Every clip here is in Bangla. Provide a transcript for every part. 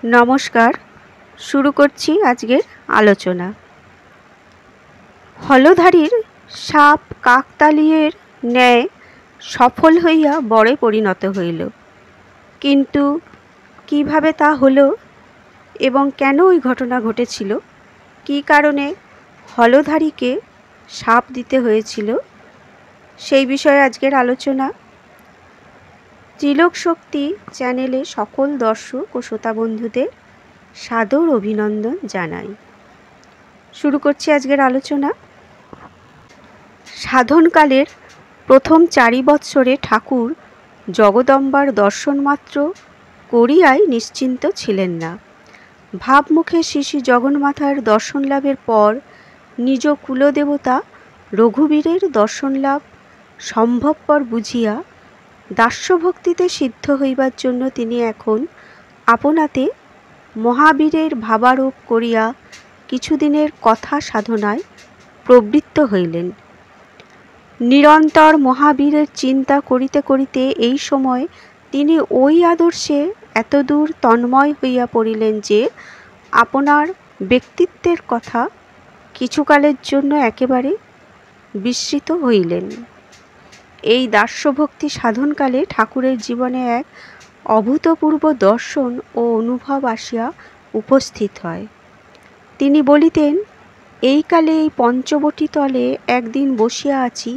নমস্কার, শুরু করছি আজকের আলোচনা। হলধারীর সাপ কাকতালীয়ের ন্যায় সফল হইয়া বরে পরিণত হইল, কিন্তু কিভাবে তা হলো এবং কেন ওই ঘটনা ঘটেছিল, কী কারণে হলধারীকে সাপ দিতে হয়েছিল, সেই বিষয়ে আজকের আলোচনা। ত্রিলোক শক্তি চ্যানেলে সকল দর্শক ও শ্রোতা বন্ধুদের সাদর অভিনন্দন জানাই। শুরু করছি আজকের আলোচনা। সাধনকালের প্রথম 4 বৎসরে ঠাকুর জগদম্বার দর্শন মাত্র করিয়াই নিশ্চিন্ত ছিলেন না। ভাবমুখে শ্রী জগন্মাতার দর্শন লাভের পর নিজ কুলদেবতা রঘুবীরের দর্শন লাভ সম্ভবপর বুঝিয়া দাস্যভক্তিতে সিদ্ধ হইবার জন্য তিনি এখন আপনাতে মহাবীরের ভাবারোপ করিয়া কিছুদিনের কথা সাধনায় প্রবৃত্ত হইলেন। নিরন্তর মহাবীরের চিন্তা করিতে করিতে এই সময় তিনি ওই আদর্শে এতদূর তন্ময় হইয়া পড়িলেন যে আপনার ব্যক্তিত্বের কথা কিছুকালের জন্য একেবারে বিস্মৃত হইলেন। এই দাস্যভক্তি সাধনকালে ঠাকুরের জীবনে এক অভূতপূর্ব দর্শন ও অনুভব আসিয়া উপস্থিত হয়। তিনি বলিতেন, এই কালে এই পঞ্চবটী তলে একদিন বসিয়া আছি,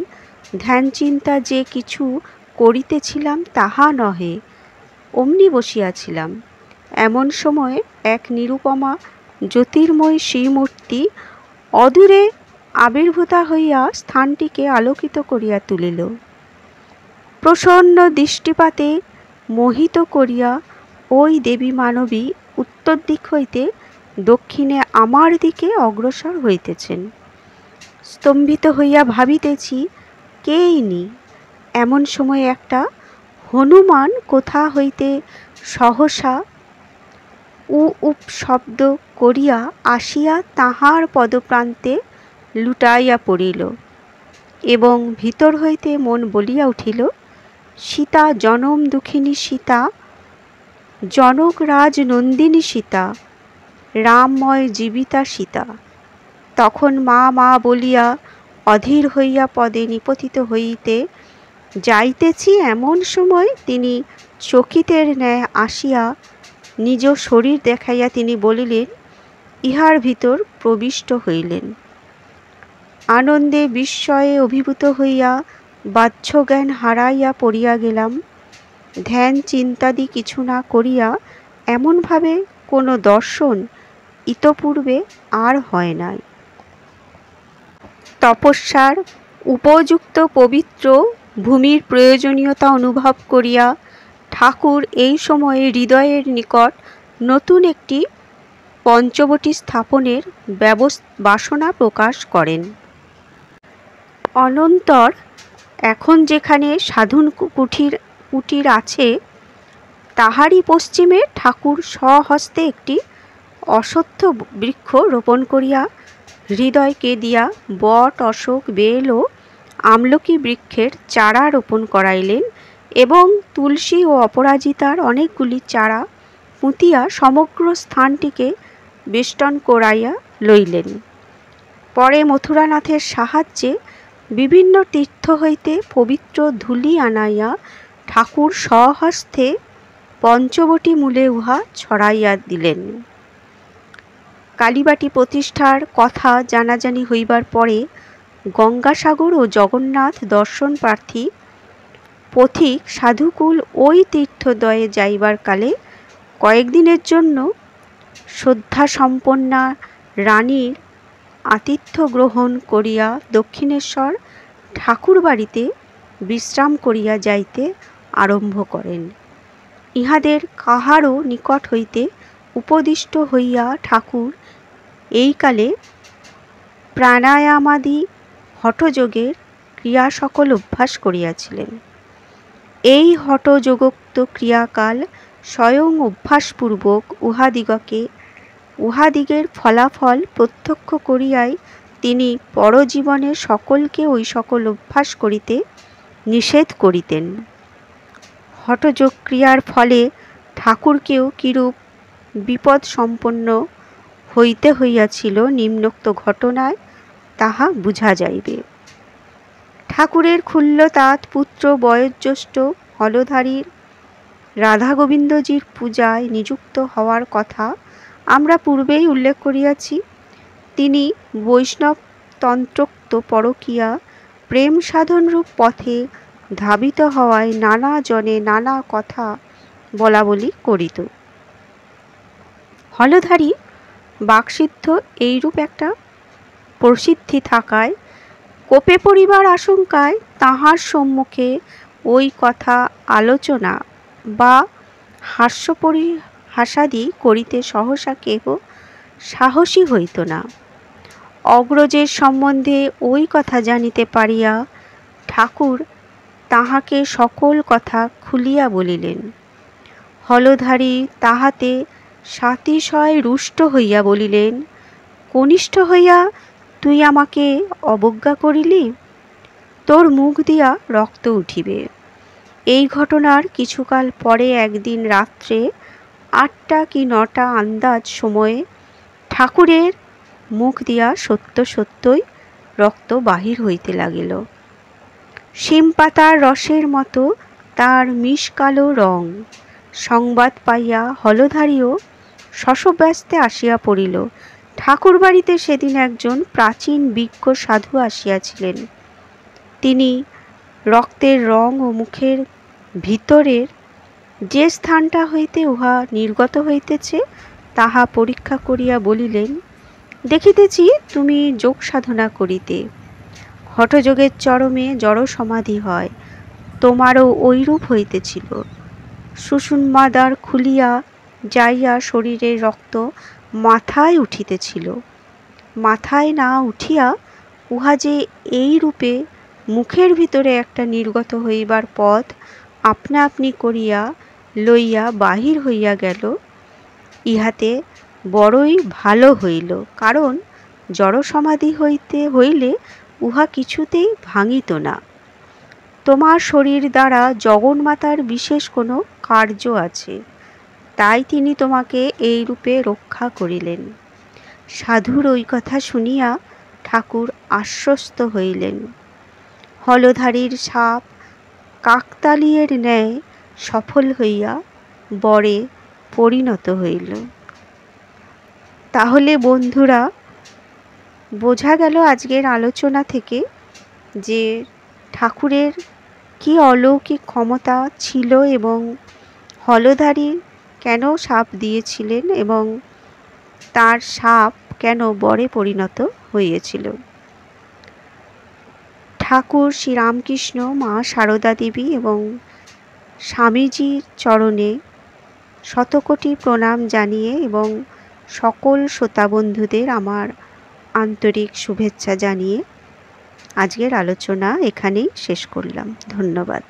ধ্যান চিন্তা যে কিছু করিতেছিলাম তাহা নহে, অমনি বসিয়াছিলাম। এমন সময় এক নিরুপমা জ্যোতির্ময় শ্রীমূর্তি অদূরে আবির্ভূতা হইয়া স্থানটিকে আলোকিত করিয়া তুলিল। প্রসন্ন দৃষ্টিপাতে মোহিত করিয়া ওই দেবী মানবী উত্তর দিক হইতে দক্ষিণে আমার দিকে অগ্রসর হইতেছেন। স্তম্ভিত হইয়া ভাবিতেছি, কে ইনি? এমন সময় একটা হনুমান কোথা হইতে সহসা উপ শব্দ করিয়া আসিয়া তাহার পদপ্রান্তে লুটাইয়া পড়িল এবং ভিতর হইতে মন বলিয়া উঠিল, সীতা জনম দুঃখিনী সীতা, জনকরাজ নন্দিনী সীতা, রামময় জীবিতা সীতা। তখন মা মা বলিয়া অধীর হইয়া পদে নিপতিত হইতে যাইতেছি, এমন সময় তিনি চকিতের ন্যায় আসিয়া নিজ শরীর দেখাইয়া তিনি বলিলেন, ইহার ভিতর প্রবিষ্ট হইলেন। আনন্দে বিস্ময়ে অভিভূত হইয়া বাহ্যজ্ঞান হারাইয়া পড়িয়া গেলাম। ধ্যান চিন্তাদি কিছু না করিয়া এমনভাবে কোনো দর্শন ইতপূর্বে আর হয় নাই। তপস্যার উপযুক্ত পবিত্র ভূমির প্রয়োজনীয়তা অনুভব করিয়া ঠাকুর এই সময়ে হৃদয়ের নিকট নতুন একটি পঞ্চবটী স্থাপনের বাসনা প্রকাশ করেন। অনন্তর এখন যেখানে সাধন কুটির আছে তাহারই পশ্চিমে ঠাকুর স্বহস্তে একটি অশ্বত্থ বৃক্ষ রোপণ করিয়া হৃদয়কে দিয়া বট, অশোক, বেল ও আমলকি বৃক্ষের চারা রোপণ করাইলেন এবং তুলসী ও অপরাজিতার অনেকগুলি চারা পুঁতিয়া সমগ্র স্থানটিকে বেষ্টন করাইয়া লইলেন। পরে মথুরানাথের সাহায্যে বিভিন্ন তীর্থ হইতে পবিত্র ধূলি আনাইয়া ঠাকুর স্বহস্তে পঞ্চবটী মূলে উহা ছড়াইয়া দিলেন। কালীবাটি প্রতিষ্ঠার কথা জানাজানি হইবার পরে গঙ্গাসাগর ও জগন্নাথ দর্শন প্রার্থী পথিক সাধুকুল ওই তীর্থদ্বয়ে যাইবার কালে কয়েকদিনের জন্য শ্রদ্ধাসম্পন্না রানীর আতিথ্য গ্রহণ করিয়া দক্ষিণেশ্বর ঠাকুর বাড়িতে বিশ্রাম করিয়া যাইতে আরম্ভ করেন। ইহাদের কাহারও নিকট হইতে উপদিষ্ট হইয়া ঠাকুর এই কালে প্রাণায়ামাদি হঠযোগের ক্রিয়া সকল অভ্যাস করিয়াছিলেন। এই হঠযোগোক্ত ক্রিয়াকাল স্বয়ং অভ্যাসপূর্বক উহাদিগের ফলাফল প্রত্যক্ষ করিয়াই তিনি পরজীবনে সকলকে ওই সকল অভ্যাস করিতে নিষেধ করিতেন। হঠযোগ ক্রিয়ার ফলে ঠাকুরকেও কিরূপ বিপদ সম্পন্ন হইতে হইয়াছিল নিম্নোক্ত ঘটনায় তাহা বুঝা যাইবে। ঠাকুরের ক্ষুল্লতাৎ পুত্র বয়োজ্যেষ্ঠ হলধারীর রাধা গোবিন্দজির পূজায় নিযুক্ত হওয়ার কথা আমরা পূর্বেই উল্লেখ করিয়াছি। তিনি বৈষ্ণব তন্ত্রোক্ত পরকীয়া প্রেম সাধনরূপ পথে ধাবিত হওয়ায় নানা জনে নানা কথা বলা বলি করিত। হলধারী বাকসিদ্ধ এইরূপ একটা প্রসিদ্ধি থাকায় কোপে পড়িবার আশঙ্কায় তাহার সম্মুখে ওই কথা আলোচনা বা হাস্যাদি করিতে সহসা কেহ সাহসী হইত না। অগ্রজের সম্বন্ধে ওই কথা জানিতে পারিয়া ঠাকুর তাহাকে সকল কথা খুলিয়া বলিলেন। হলধারী তাহাতে সাতিশয় রুষ্ট হইয়া বলিলেন, কনিষ্ঠ হইয়া তুই আমাকে অবজ্ঞা করিলি? তোর মুখ দিয়া রক্ত উঠিবে। এই ঘটনার কিছুকাল পরে একদিন রাত্রে 8টা কি 9টা আন্দাজ সময়ে ঠাকুরের মুখ দিয়া সত্য সত্যই রক্ত বাহির হইতে লাগিল। শিমপাতার রসের মতো তার মিশকালো রং। সংবাদ পাইয়া হলধারীও শশব্যস্তে আসিয়া পড়িল। ঠাকুর বাড়িতে সেদিন একজন প্রাচীন বিজ্ঞ সাধু আসিয়াছিলেন। তিনি রক্তের রং ও মুখের ভিতরের যে স্থানটা হইতে উহা নির্গত হইতেছে তাহা পরীক্ষা করিয়া বলিলেন, দেখিতেছি তুমি যোগ সাধনা করিতে। হঠযোগের চরমে জড় সমাধি হয়, তোমারও ঐরূপ হইতেছিল। সুষুম্নাদ্বার খুলিয়া যাইয়া শরীরের রক্ত মাথায় উঠিতেছিল। মাথায় না উঠিয়া উহা যে এই রূপে মুখের ভিতরে একটা নির্গত হইবার পথ আপনা আপনি করিয়া লইয়া বাহির হইয়া গেল, ইহাতে বড়ই ভালো হইল। কারণ জড় সমাধি হইলে উহা কিছুতেই ভাঙিত না। তোমার শরীর দ্বারা জগন্মাতার বিশেষ কোনো কার্য আছে, তাই তিনি তোমাকে এই রূপে রক্ষা করিলেন। সাধুর ওই কথা শুনিয়া ঠাকুর আশ্বস্ত হইলেন। হলধারীর সাপ কাকতালীয়ের ন্যায় সফল হইয়া বরে পরিণত হইল। তাহলে বন্ধুরা, বোঝা গেল আজকের আলোচনা থেকে যে ঠাকুরের কি অলৌকিক ক্ষমতা ছিল এবং হলধারী কেন সাপ দিয়েছিলেন এবং তার সাপ কেন বরে পরিণত হয়েছিল। ঠাকুর শ্রীরামকৃষ্ণ, মা সারদা দেবী এবং স্বামীজির চরণে শতকোটি প্রণাম জানিয়ে এবং সকল শ্রোতা বন্ধুদের আমার আন্তরিক শুভেচ্ছা জানিয়ে আজকের আলোচনা এখানেই শেষ করলাম। ধন্যবাদ।